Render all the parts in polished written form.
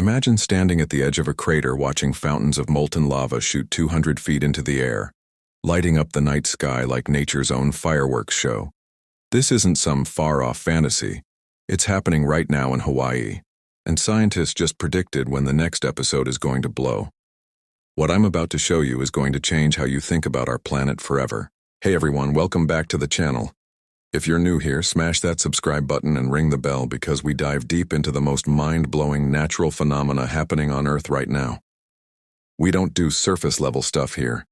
Imagine standing at the edge of a crater watching fountains of molten lava shoot 200 feet into the air, lighting up the night sky like nature's own fireworks show. This isn't some far-off fantasy. It's happening right now in Hawaii, and scientists just predicted when the next episode is going to blow. What I'm about to show you is going to change how you think about our planet forever. Hey everyone, welcome back to the channel. If you're new here, smash that subscribe button and ring the bell because we dive deep into the most mind-blowing natural phenomena happening on Earth right now. We don't do surface-level stuff here.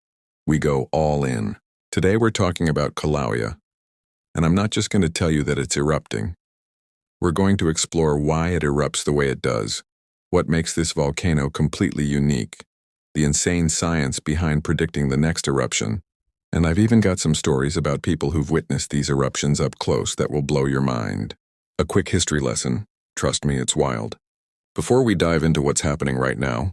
We go all in. Today we're talking about Kīlauea, and I'm not just going to tell you that it's erupting. We're going to explore why it erupts the way it does, what makes this volcano completely unique, the insane science behind predicting the next eruption, and I've even got some stories about people who've witnessed these eruptions up close that will blow your mind. A quick history lesson. Trust me, it's wild. Before we dive into what's happening right now,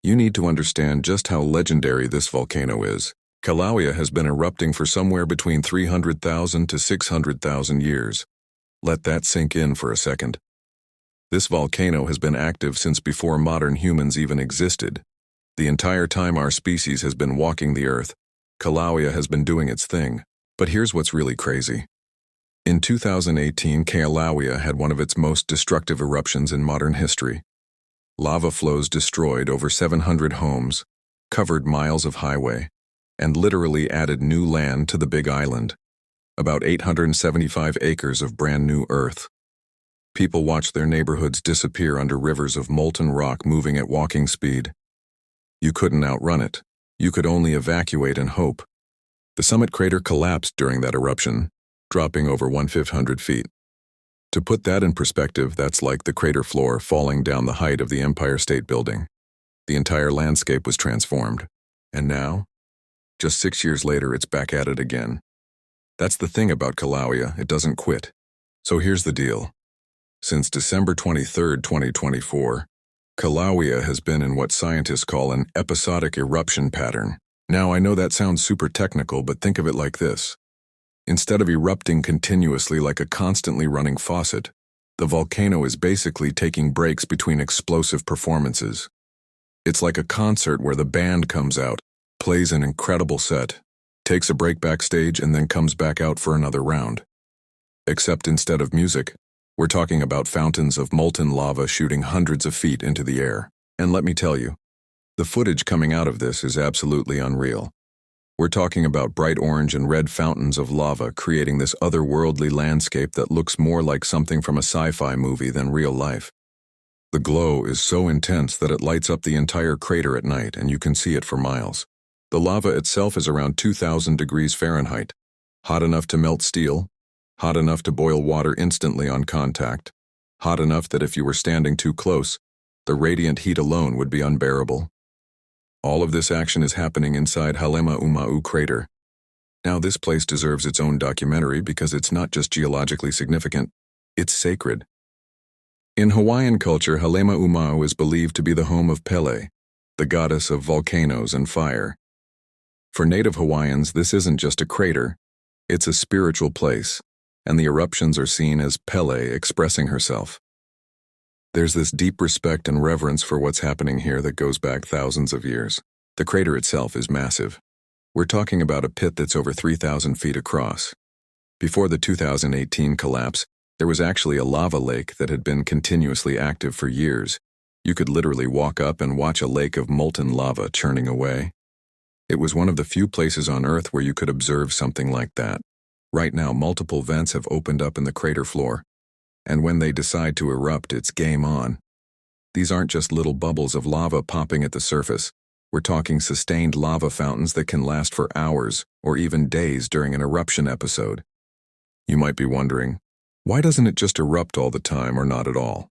you need to understand just how legendary this volcano is. Kīlauea has been erupting for somewhere between 300,000 to 600,000 years. Let that sink in for a second. This volcano has been active since before modern humans even existed. The entire time our species has been walking the Earth, Kīlauea has been doing its thing. But here's what's really crazy. In 2018, Kīlauea had one of its most destructive eruptions in modern history. Lava flows destroyed over 700 homes, covered miles of highway, and literally added new land to the Big Island. About 875 acres of brand new Earth. People watched their neighborhoods disappear under rivers of molten rock moving at walking speed. You couldn't outrun it. You could only evacuate and hope. The summit crater collapsed during that eruption, dropping over 1,500 feet. To put that in perspective, that's like the crater floor falling down the height of the Empire State Building. The entire landscape was transformed. And now, just 6 years later, it's back at it again. That's the thing about Kīlauea, it doesn't quit. So here's the deal. Since December 23, 2024, Kīlauea has been in what scientists call an episodic eruption pattern. Now, I know that sounds super technical, but think of it like this. Instead of erupting continuously like a constantly running faucet, the volcano is basically taking breaks between explosive performances. It's like a concert where the band comes out, plays an incredible set, takes a break backstage, and then comes back out for another round. Except instead of music, we're talking about fountains of molten lava shooting hundreds of feet into the air. And let me tell you, the footage coming out of this is absolutely unreal. We're talking about bright orange and red fountains of lava creating this otherworldly landscape that looks more like something from a sci-fi movie than real life. The glow is so intense that it lights up the entire crater at night, and you can see it for miles. The lava itself is around 2,000 degrees Fahrenheit, hot enough to melt steel, hot enough to boil water instantly on contact, hot enough that if you were standing too close, the radiant heat alone would be unbearable. All of this action is happening inside Halemaumau crater. Now this place deserves its own documentary because it's not just geologically significant, it's sacred. In Hawaiian culture, Halemaumau is believed to be the home of Pele, the goddess of volcanoes and fire. For native Hawaiians, this isn't just a crater, it's a spiritual place, and the eruptions are seen as Pele expressing herself. There's this deep respect and reverence for what's happening here that goes back thousands of years. The crater itself is massive. We're talking about a pit that's over 3,000 feet across. Before the 2018 collapse, there was actually a lava lake that had been continuously active for years. You could literally walk up and watch a lake of molten lava churning away. It was one of the few places on Earth where you could observe something like that. Right now, multiple vents have opened up in the crater floor. And when they decide to erupt, it's game on. These aren't just little bubbles of lava popping at the surface. We're talking sustained lava fountains that can last for hours or even days during an eruption episode. You might be wondering, why doesn't it just erupt all the time or not at all?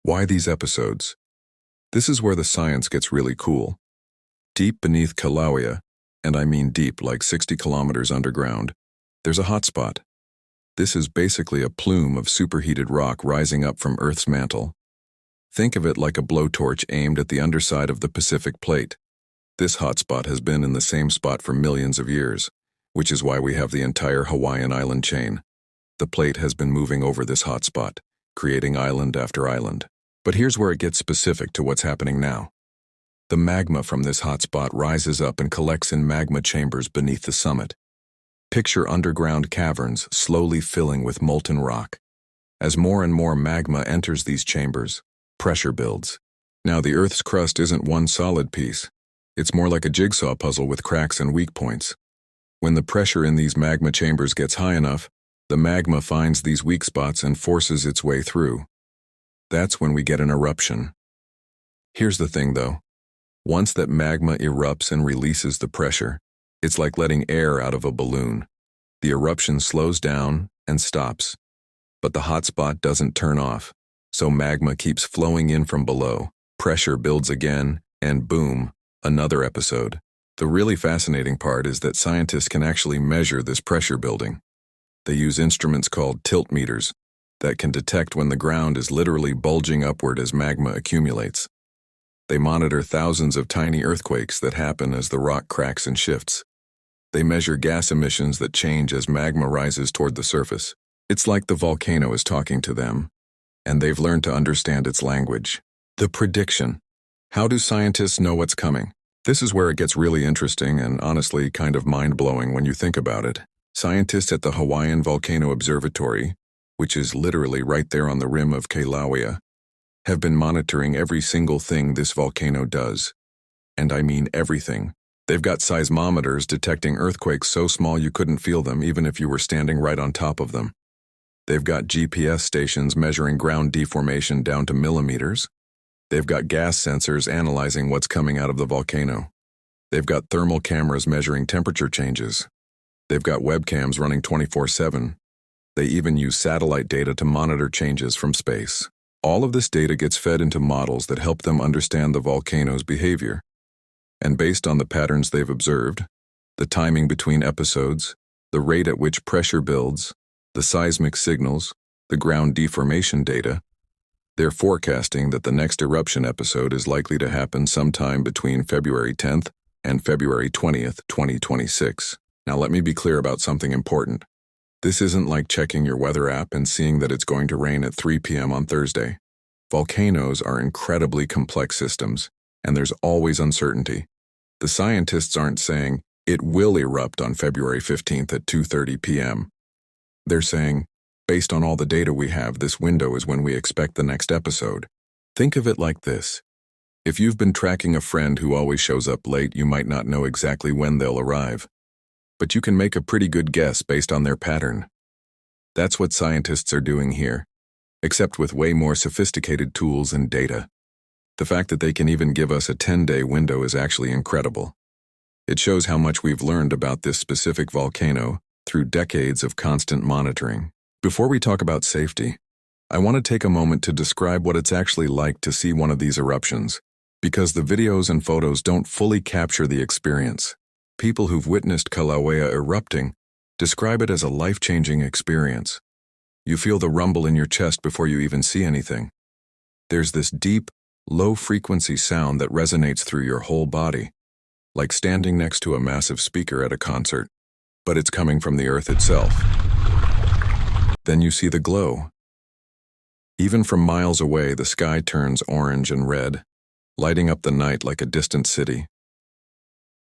Why these episodes? This is where the science gets really cool. Deep beneath Kīlauea, and I mean deep like 60 kilometers underground, there's a hotspot. This is basically a plume of superheated rock rising up from Earth's mantle. Think of it like a blowtorch aimed at the underside of the Pacific Plate. This hotspot has been in the same spot for millions of years, which is why we have the entire Hawaiian island chain. The plate has been moving over this hotspot, creating island after island. But here's where it gets specific to what's happening now. The magma from this hotspot rises up and collects in magma chambers beneath the summit. Picture underground caverns slowly filling with molten rock. As more and more magma enters these chambers, pressure builds. Now, the Earth's crust isn't one solid piece. It's more like a jigsaw puzzle with cracks and weak points. When the pressure in these magma chambers gets high enough, the magma finds these weak spots and forces its way through. That's when we get an eruption. Here's the thing, though. Once that magma erupts and releases the pressure, it's like letting air out of a balloon. The eruption slows down and stops. But the hotspot doesn't turn off, so magma keeps flowing in from below. Pressure builds again, and boom, another episode. The really fascinating part is that scientists can actually measure this pressure building. They use instruments called tilt meters that can detect when the ground is literally bulging upward as magma accumulates. They monitor thousands of tiny earthquakes that happen as the rock cracks and shifts. They measure gas emissions that change as magma rises toward the surface. It's like the volcano is talking to them, and they've learned to understand its language. The prediction. How do scientists know what's coming? This is where it gets really interesting and honestly kind of mind-blowing when you think about it. Scientists at the Hawaiian Volcano Observatory, which is literally right there on the rim of Kīlauea, have been monitoring every single thing this volcano does. And I mean everything. They've got seismometers detecting earthquakes so small you couldn't feel them even if you were standing right on top of them. They've got GPS stations measuring ground deformation down to millimeters. They've got gas sensors analyzing what's coming out of the volcano. They've got thermal cameras measuring temperature changes. They've got webcams running 24/7. They even use satellite data to monitor changes from space. All of this data gets fed into models that help them understand the volcano's behavior. And based on the patterns they've observed, the timing between episodes, the rate at which pressure builds, the seismic signals, the ground deformation data, they're forecasting that the next eruption episode is likely to happen sometime between February 10th and February 20th, 2026. Now let me be clear about something important. This isn't like checking your weather app and seeing that it's going to rain at 3 p.m. on Thursday. Volcanoes are incredibly complex systems, and there's always uncertainty. The scientists aren't saying, it will erupt on February 15th at 2:30 p.m. They're saying, based on all the data we have, this window is when we expect the next episode. Think of it like this. If you've been tracking a friend who always shows up late, you might not know exactly when they'll arrive. But you can make a pretty good guess based on their pattern. That's what scientists are doing here, except with way more sophisticated tools and data. The fact that they can even give us a 10-day window is actually incredible. It shows how much we've learned about this specific volcano through decades of constant monitoring. Before we talk about safety, I want to take a moment to describe what it's actually like to see one of these eruptions, because the videos and photos don't fully capture the experience. People who've witnessed Kīlauea erupting describe it as a life-changing experience. You feel the rumble in your chest before you even see anything. There's this deep, low-frequency sound that resonates through your whole body, like standing next to a massive speaker at a concert, but it's coming from the Earth itself. Then you see the glow. Even from miles away, the sky turns orange and red, lighting up the night like a distant city.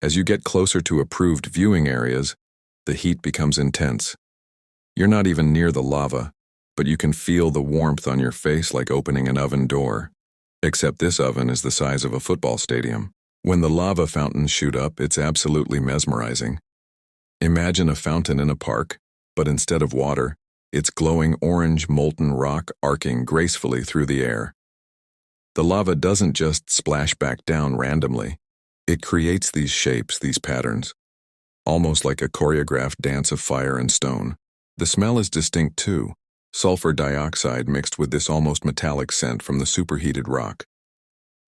As you get closer to approved viewing areas, the heat becomes intense. You're not even near the lava, but you can feel the warmth on your face like opening an oven door. Except this oven is the size of a football stadium. When the lava fountains shoot up, it's absolutely mesmerizing. Imagine a fountain in a park, but instead of water, it's glowing orange molten rock arcing gracefully through the air. The lava doesn't just splash back down randomly. It creates these shapes, these patterns, almost like a choreographed dance of fire and stone. The smell is distinct too, sulfur dioxide mixed with this almost metallic scent from the superheated rock.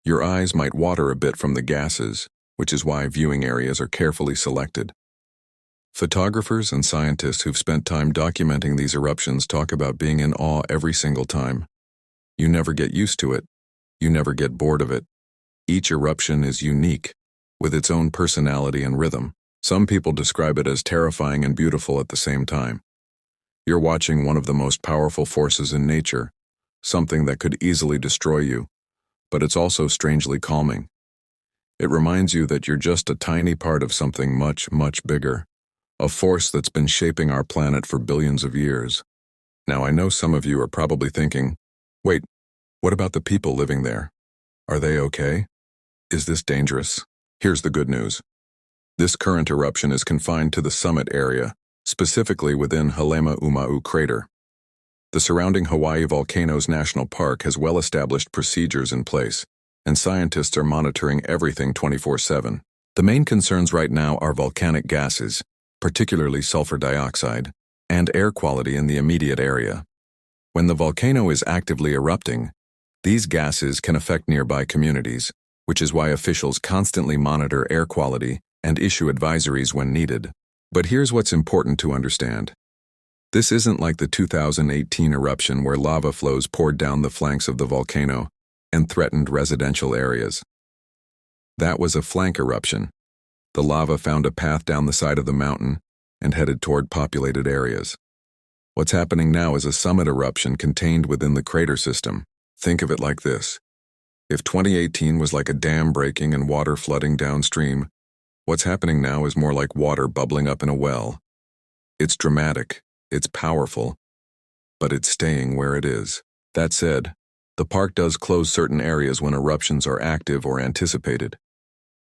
Your eyes might water a bit from the gases, which is why viewing areas are carefully selected. Photographers and scientists who've spent time documenting these eruptions talk about being in awe every single time. You never get used to it. You never get bored of it. Each eruption is unique, with its own personality and rhythm. Some people describe it as terrifying and beautiful at the same time. You're watching one of the most powerful forces in nature, something that could easily destroy you, but it's also strangely calming. It reminds you that you're just a tiny part of something much, much bigger, a force that's been shaping our planet for billions of years. Now, I know some of you are probably thinking, wait, what about the people living there? Are they okay? Is this dangerous? Here's the good news. This current eruption is confined to the summit area, specifically within Halemaumau crater. The surrounding Hawaii Volcanoes National Park has well-established procedures in place, and scientists are monitoring everything 24/7. The main concerns right now are volcanic gases, particularly sulfur dioxide, and air quality in the immediate area. When the volcano is actively erupting, these gases can affect nearby communities, which is why officials constantly monitor air quality and issue advisories when needed. But here's what's important to understand. This isn't like the 2018 eruption where lava flows poured down the flanks of the volcano and threatened residential areas. That was a flank eruption. The lava found a path down the side of the mountain and headed toward populated areas. What's happening now is a summit eruption contained within the crater system. Think of it like this. If 2018 was like a dam breaking and water flooding downstream, what's happening now is more like water bubbling up in a well. It's dramatic, it's powerful, but it's staying where it is. That said, the park does close certain areas when eruptions are active or anticipated.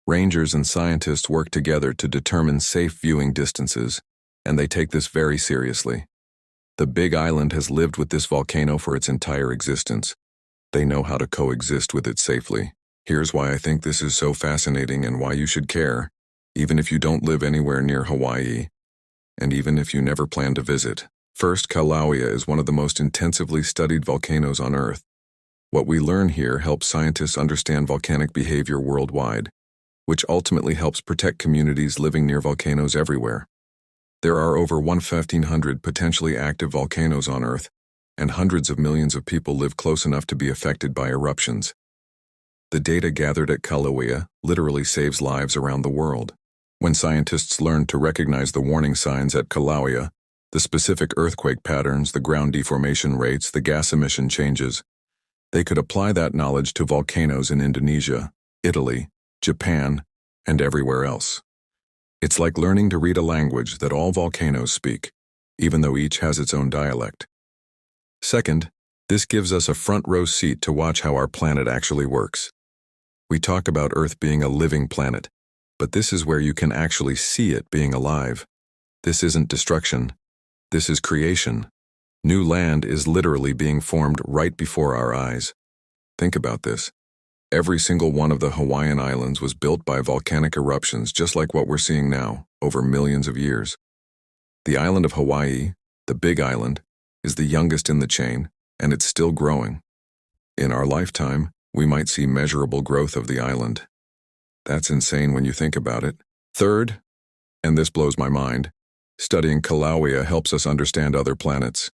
Rangers and scientists work together to determine safe viewing distances, and they take this very seriously. The Big Island has lived with this volcano for its entire existence. They know how to coexist with it safely. Here's why I think this is so fascinating and why you should care, even if you don't live anywhere near Hawaii, and even if you never plan to visit. First, Kīlauea is one of the most intensively studied volcanoes on Earth. What we learn here helps scientists understand volcanic behavior worldwide, which ultimately helps protect communities living near volcanoes everywhere. There are over 1,500 potentially active volcanoes on Earth, and hundreds of millions of people live close enough to be affected by eruptions. The data gathered at Kīlauea literally saves lives around the world. When scientists learned to recognize the warning signs at Kīlauea, the specific earthquake patterns, the ground deformation rates, the gas emission changes, they could apply that knowledge to volcanoes in Indonesia, Italy, Japan, and everywhere else. It's like learning to read a language that all volcanoes speak, even though each has its own dialect. Second, this gives us a front-row seat to watch how our planet actually works. We talk about Earth being a living planet, but this is where you can actually see it being alive. This isn't destruction. This is creation. New land is literally being formed right before our eyes. Think about this. Every single one of the Hawaiian Islands was built by volcanic eruptions just like what we're seeing now, over millions of years. The island of Hawaii, the Big Island, is the youngest in the chain, and it's still growing. In our lifetime, we might see measurable growth of the island. That's insane when you think about it. Third, and this blows my mind, studying Kīlauea helps us understand other planets.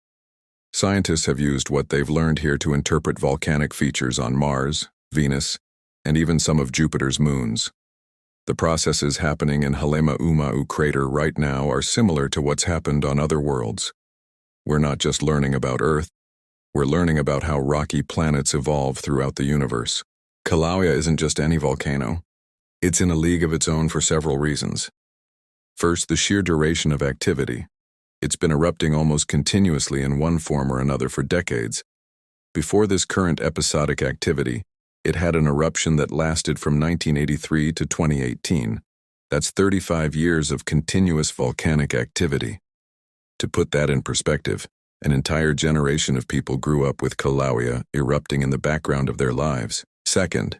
Scientists have used what they've learned here to interpret volcanic features on Mars, Venus, and even some of Jupiter's moons. The processes happening in Halemaumau crater right now are similar to what's happened on other worlds. We're not just learning about Earth, we're learning about how rocky planets evolve throughout the universe. Kīlauea isn't just any volcano. It's in a league of its own for several reasons. First, the sheer duration of activity. It's been erupting almost continuously in one form or another for decades. Before this current episodic activity, it had an eruption that lasted from 1983 to 2018. That's 35 years of continuous volcanic activity. To put that in perspective, an entire generation of people grew up with Kīlauea erupting in the background of their lives. Second,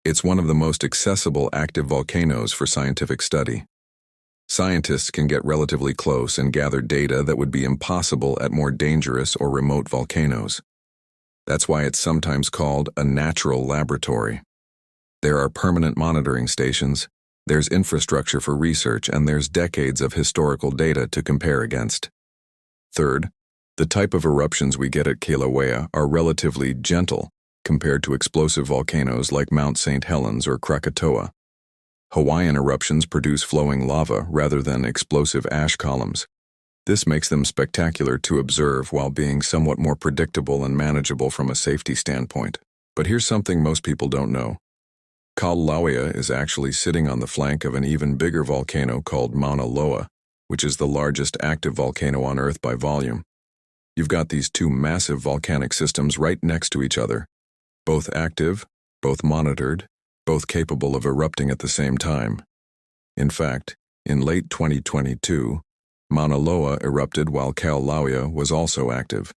it's one of the most accessible active volcanoes for scientific study. Scientists can get relatively close and gather data that would be impossible at more dangerous or remote volcanoes. That's why it's sometimes called a natural laboratory. There are permanent monitoring stations, there's infrastructure for research, and there's decades of historical data to compare against. Third, the type of eruptions we get at Kīlauea are relatively gentle compared to explosive volcanoes like Mount St. Helens or Krakatoa. Hawaiian eruptions produce flowing lava rather than explosive ash columns. This makes them spectacular to observe while being somewhat more predictable and manageable from a safety standpoint. But here's something most people don't know. Kīlauea is actually sitting on the flank of an even bigger volcano called Mauna Loa, which is the largest active volcano on Earth by volume. You've got these two massive volcanic systems right next to each other, both active, both monitored, both capable of erupting at the same time. In fact, in late 2022, Mauna Loa erupted while Kīlauea was also active.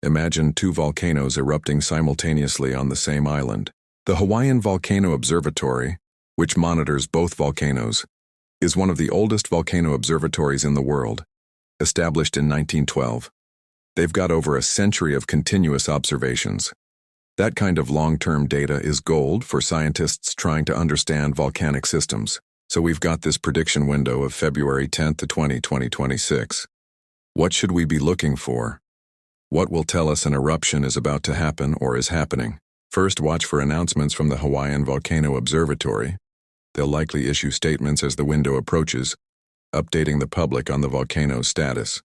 Imagine two volcanoes erupting simultaneously on the same island. The Hawaiian Volcano Observatory, which monitors both volcanoes, is one of the oldest volcano observatories in the world, established in 1912. They've got over a century of continuous observations. That kind of long-term data is gold for scientists trying to understand volcanic systems. So we've got this prediction window of February 10th to 2026. What should we be looking for? What will tell us an eruption is about to happen or is happening? First, watch for announcements from the Hawaiian Volcano Observatory. They'll likely issue statements as the window approaches, updating the public on the volcano's status.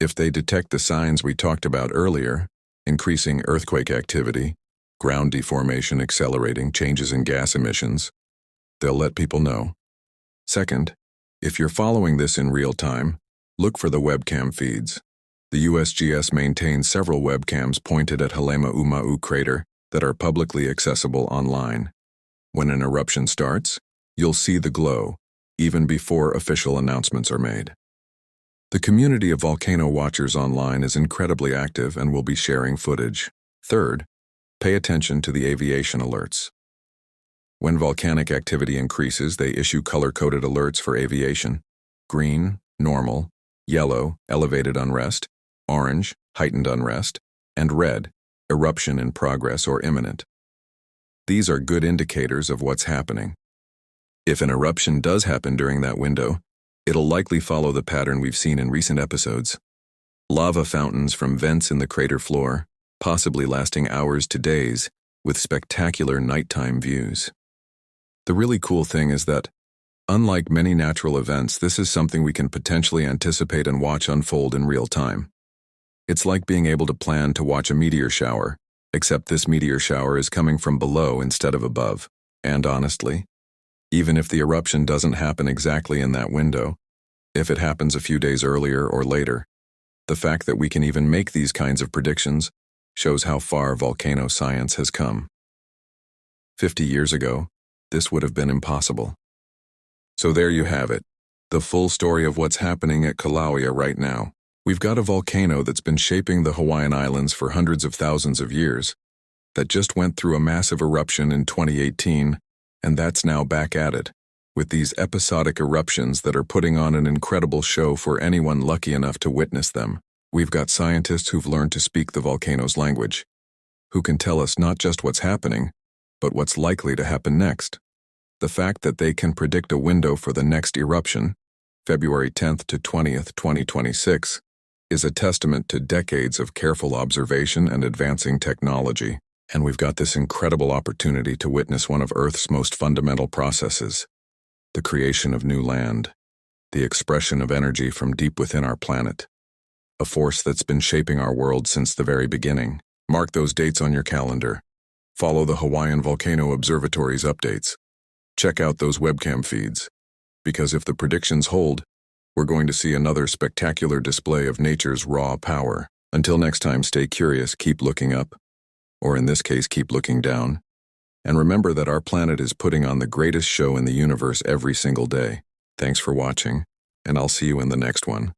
If they detect the signs we talked about earlier, increasing earthquake activity, ground deformation accelerating, changes in gas emissions, they'll let people know. Second, if you're following this in real time, look for the webcam feeds. The USGS maintains several webcams pointed at Halemaumau crater that are publicly accessible online. When an eruption starts, you'll see the glow, even before official announcements are made. The community of volcano watchers online is incredibly active and will be sharing footage. Third, pay attention to the aviation alerts. When volcanic activity increases, they issue color-coded alerts for aviation: green, normal; yellow, elevated unrest; orange, heightened unrest; and red, eruption in progress or imminent. These are good indicators of what's happening. If an eruption does happen during that window, it'll likely follow the pattern we've seen in recent episodes. Lava fountains from vents in the crater floor, possibly lasting hours to days, with spectacular nighttime views. The really cool thing is that, unlike many natural events, this is something we can potentially anticipate and watch unfold in real time. It's like being able to plan to watch a meteor shower, except this meteor shower is coming from below instead of above. And honestly, even if the eruption doesn't happen exactly in that window, if it happens a few days earlier or later, the fact that we can even make these kinds of predictions shows how far volcano science has come. 50 years ago, this would have been impossible. So there you have it, the full story of what's happening at Kīlauea right now. We've got a volcano that's been shaping the Hawaiian Islands for hundreds of thousands of years, that just went through a massive eruption in 2018, and that's now back at it, with these episodic eruptions that are putting on an incredible show for anyone lucky enough to witness them. We've got scientists who've learned to speak the volcano's language, who can tell us not just what's happening, but what's likely to happen next. The fact that they can predict a window for the next eruption, February 10th to 20th, 2026, is a testament to decades of careful observation and advancing technology. And we've got this incredible opportunity to witness one of Earth's most fundamental processes, the creation of new land, the expression of energy from deep within our planet, a force that's been shaping our world since the very beginning. Mark those dates on your calendar. Follow the Hawaiian Volcano Observatory's updates. Check out those webcam feeds, because if the predictions hold, we're going to see another spectacular display of nature's raw power. Until next time, stay curious, keep looking up, or in this case, keep looking down. And remember that our planet is putting on the greatest show in the universe every single day. Thanks for watching, and I'll see you in the next one.